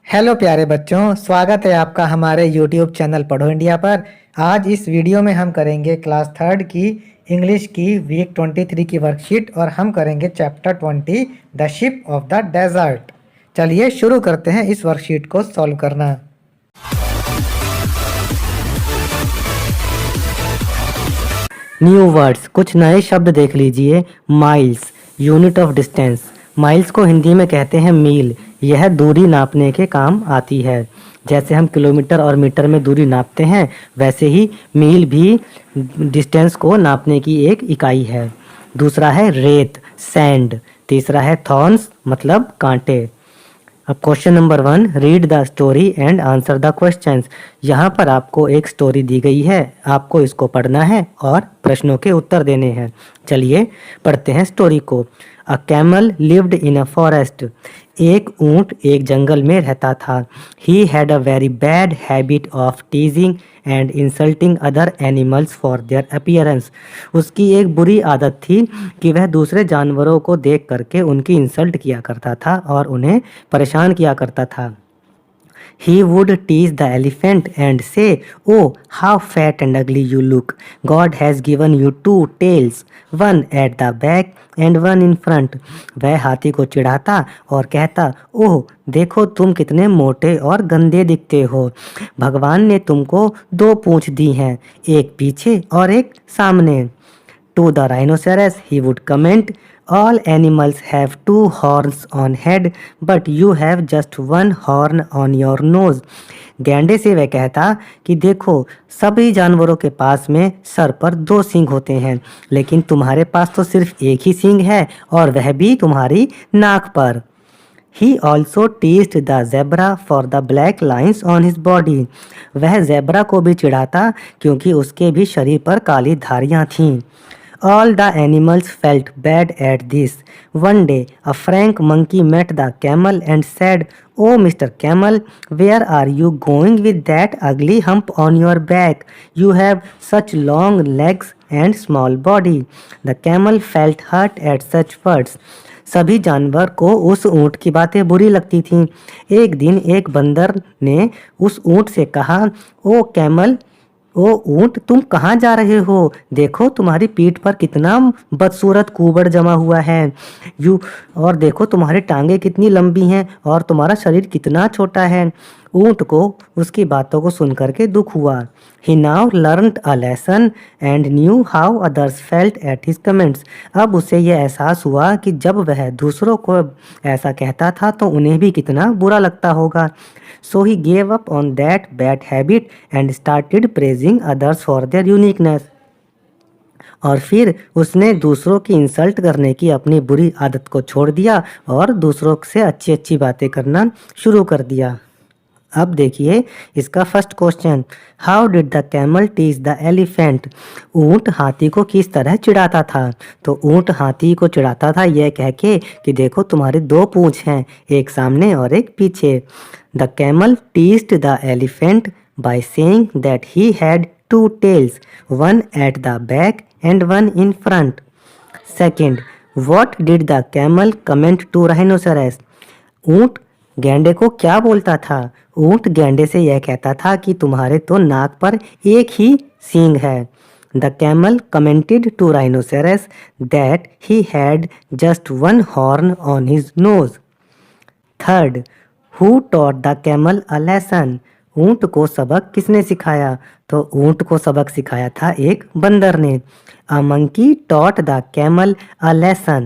Hello प्यारे बच्चों, स्वागत है आपका हमारे यूट्यूब चैनल पढ़ो इंडिया पर। आज इस वीडियो में हम करेंगे क्लास थर्ड की इंग्लिश की वीक 23 की वर्कशीट और हम करेंगे chapter 20 the ship of the desert. चलिए शुरू करते हैं इस वर्कशीट को सॉल्व करना। न्यू वर्ड्स, कुछ नए शब्द देख लीजिए। Miles, unit of distance. Miles को हिंदी में कहते हैं मील। यह दूरी नापने के काम आती है। जैसे हम किलोमीटर और मीटर में दूरी नापते हैं, वैसे ही मील भी डिस्टेंस को नापने की एक इकाई है। दूसरा है रेत, सैंड। तीसरा है थॉर्न्स, मतलब कांटे। अब question number 1, read the story and answer the questions. यहाँ पर आपको एक स्टोरी दी गई है, आपको इसको पढ़ना है और प्रश्नों के उत्तर देने हैं। चलिए पढ़ते हैं स्टोरी को। A camel lived in a forest. एक ऊंट एक जंगल में रहता था। He had a very bad habit of टीजिंग and insulting other animals for their appearance. उसकी एक बुरी आदत थी कि वह दूसरे जानवरों को देख करके उनकी इंसल्ट किया करता था और उन्हें परेशान किया करता था। He would tease the elephant and say, "Oh, how fat and ugly you look. God has given you two tails, one at the back and one in front." वह हाथी को चिढ़ाता और कहता, ओह देखो तुम कितने मोटे और गंदे दिखते हो। भगवान ने तुमको दो पूंछ दी हैं, एक पीछे और एक सामने। To the rhinoceros, he would comment, all animals have two horns on head, but you have just one horn on your nose. गैंडे से वह कहता कि देखो सभी जानवरों के पास में सर पर दो सींग होते हैं, लेकिन तुम्हारे पास तो सिर्फ एक ही सींग है और वह भी तुम्हारी नाक पर। He also teased the zebra for the black lines on his body. वह ज़ेब्रा को भी चिढ़ाता क्योंकि उसके भी शरीर पर काली धारियां थीं। All the animals felt bad at this. One day, a frank monkey met the camel and said, "Oh, Mr. Camel, where are you going with that ugly hump on your back? You have such long legs and small body." The camel felt hurt at such words. सभी जानवर को उस ऊंट की बातें बुरी लगती थीं। एक दिन एक बंदर ने उस ऊंट से कहा, ओ कैमल, ओ ऊंट, तुम कहाँ जा रहे हो? देखो तुम्हारी पीठ पर कितना बदसूरत कुबड़ जमा हुआ है। और देखो तुम्हारी टांगे कितनी लंबी हैं और तुम्हारा शरीर कितना छोटा है। ऊंट को उसकी बातों को सुनकर के दुख हुआ। He now learned a lesson and knew how others felt at his comments. अब उसे यह एहसास हुआ कि जब वह दूसरों को ऐसा कहता था तो उन्हें भी कितना बुरा लगता होगा। So he gave up on that bad habit and started praising others for their uniqueness. और फिर उसने दूसरों की इंसल्ट करने की अपनी बुरी आदत को छोड़ दिया और दूसरों से अच्छी अच्छी बातें करना शुरू कर दिया। अब देखिए इसका first question, how did the camel tease the elephant. ऊंट हाथी को किस तरह चिढ़ाता था? तो ऊंट हाथी को चिढ़ाता था यह कह के कि देखो तुम्हारे दो पूंछ हैं, एक सामने और एक पीछे। The camel teased the elephant by saying that he had two tails, one at the back and one in front. Second, what did the camel comment to rhinoceros? ऊंट गैंडे को क्या बोलता था? ऊंट गैंडे से यह कहता था कि तुम्हारे तो नाक पर एक ही सींग है। The camel commented to rhinoceros that he had just one horn on his nose. Third, who taught the camel a lesson? ऊंट को सबक किसने सिखाया? तो ऊंट को सबक सिखाया था एक बंदर ने। A monkey taught the camel a lesson.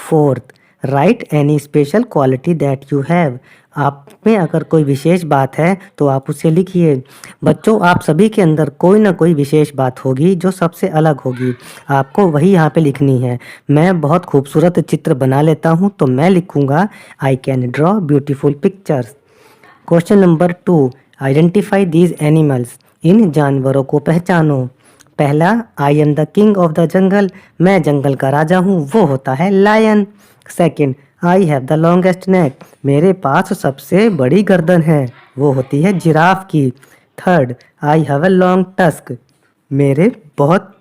Fourth, write any special quality that you have. आप में अगर कोई विशेष बात है तो आप उसे लिखिए। बच्चों, आप सभी के अंदर कोई ना कोई विशेष बात होगी जो सबसे अलग होगी, आपको वही यहाँ पे लिखनी है। मैं बहुत खूबसूरत चित्र बना लेता हूँ तो मैं लिखूँगा, I can draw beautiful pictures. Question number 2, identify these animals. इन जानवरों को पहचानो। पहला, I am the king of the jungle. मैं जंगल का राजा हूँ, वो होता है lion. Second, I have the longest neck. मेरे पास सबसे बड़ी गर्दन है, वो होती है जिराफ की। Third, I have a long tusk. मेरे बहुत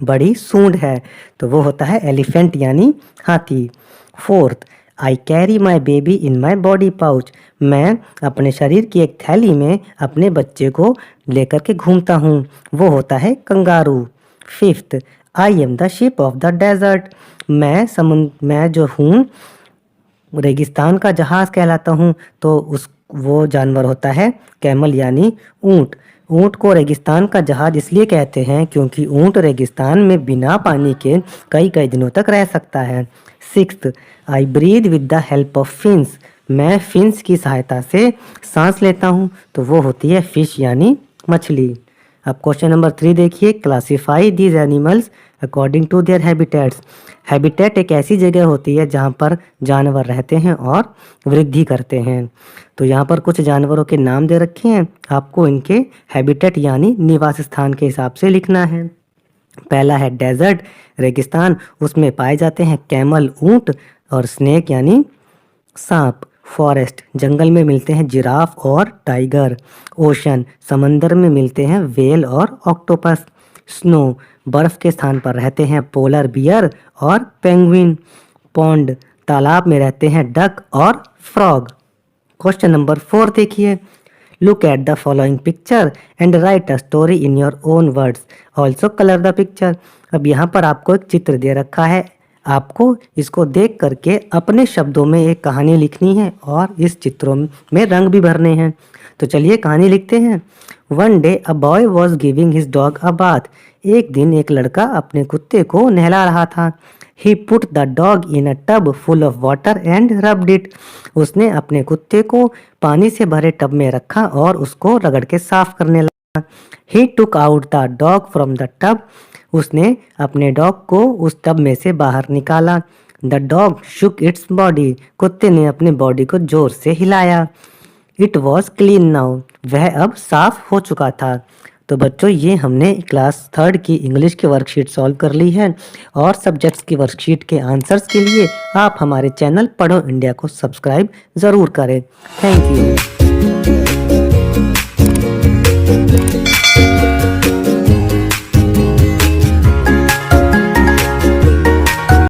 बड़ी सूंड है, तो वो होता है एलिफेंट यानी हाथी। Fourth, I carry my baby in my body pouch. मैं अपने शरीर की एक थैली में अपने बच्चे को लेकर के घूमता हूँ, वो होता है kangaroo. Fifth, I am the ship of the desert. मैं जो हूँ रेगिस्तान का जहाज कहलाता हूँ। तो उस वो जानवर होता है कैमल यानी ऊँट। ऊँट को रेगिस्तान का जहाज इसलिए कहते हैं क्योंकि ऊँट रेगिस्तान में बिना पानी के कई कई दिनों तक रह सकता है। Sixth, I breathe with the help of fins. मैं फिन्स की सहायता से सांस लेता हूँ, तो वो होती है फिश यानी मछली। अब क्वेश्चन नंबर 3 देखिए, classify these animals according to their habitats. Habitat एक ऐसी जगह होती है जहाँ पर जानवर रहते हैं और वृद्धि करते हैं। तो यहाँ पर कुछ जानवरों के नाम दे रखे हैं, आपको इनके हैबिटेट यानी निवास स्थान के हिसाब से लिखना है। पहला है डेजर्ट, रेगिस्तान, उसमें पाए जाते हैं कैमल ऊँट और स्नेक यानी सांप। फॉरेस्ट, जंगल में मिलते हैं जिराफ और टाइगर। ओशन, समंदर में मिलते हैं व्हेल और ऑक्टोपस। स्नो, बर्फ के स्थान पर रहते हैं पोलर बियर और पेंगुइन। पॉन्ड, तालाब में रहते हैं डक और फ्रॉग। क्वेश्चन नंबर 4 देखिए, look at the following picture and right a story in your own words, also colour the picture. अब यहाँ पर आपको एक चित्र दे रखा है, आपको इसको देख करके अपने शब्दों में एक कहानी लिखनी है और इस चित्रों में रंग भी भरने हैं। तो चलिए कहानी लिखते हैं। One day a boy was giving his dog a bath. एक दिन एक लड़का अपने कुत्ते को नहला रहा था। He put the dog in a tub full of water and rubbed it. उसने अपने कुत्ते को पानी से भरे टब में रखा और उसको रगड़ के साफ करने लगा। He took out the dog from the tub. उसने अपने डॉग को उस टब में से बाहर निकाला। The dog shook its body. कुत्ते ने अपनी बॉडी को जोर से हिलाया। It was clean now. वह अब साफ हो चुका था। तो बच्चों, ये हमने क्लास 3 की इंग्लिश की वर्कशीट सॉल्व कर ली है और सब्जेक्ट्स की वर्कशीट के आंसर्स के लिए आप हमारे चैनल पढ़ो इंडिया को सब्सक्राइब ज़रूर करें। Thank you.